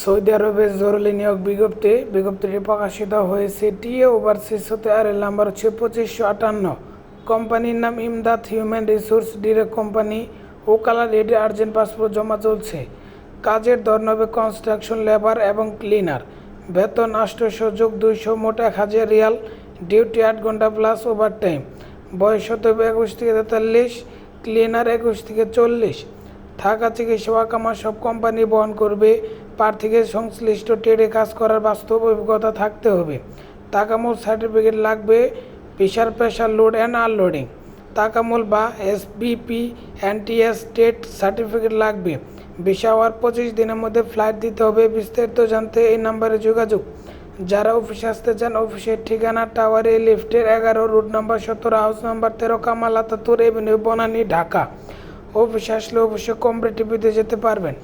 Saudi আরবে জরুরি নিয়োগ বিজ্ঞপ্তিটি প্রকাশিত হয়েছে। টিএ ওভারসিজ হতে আর এর নাম্বার হচ্ছে 2558। কোম্পানির নাম Imdad human resource direct company. ওকালা রেডি আর্জেন্ট পাসপোর্ট জমা চলছে। কাজের ধরন হবে কনস্ট্রাকশন লেবার এবং ক্লিনার। বেতন 800 যোগ 200 মোট 1000 রিয়াল। ডিউটি 8 ঘন্টা প্লাস ওভারটাইম। বয়স হতে হবে 21 থেকে 43। ক্লিনার 21 থেকে 40। থাকা চিকিৎসা ওয়াকামা সব কোম্পানি বহন করবে। প্রার্থীকে সংশ্লিষ্ট ট্রেডে কাজ করার বাস্তব অভিজ্ঞতা থাকতে হবে। তাকামুল সার্টিফিকেট লাগবে। ফিশার প্রেশার লোড অ্যান্ড আনলোডিং তাকামুল বা এসবিপি এনটিএস ট্রেড সার্টিফিকেট লাগবে। ভিসা হওয়ার 25 দিনের মধ্যে ফ্লাইট দিতে হবে। বিস্তারিত জানতে এই নাম্বারে যোগাযোগ। যারা অফিসে আসতে চান, অফিসের ঠিকানা টাওয়ারে লিফটের 11, road number 17, house number 13, Kamal Ataturk avenue, Banani, Dhaka. অফিসে আসলে অবশ্যই কম্পারেটিভ দিতে যেতে পারবেন।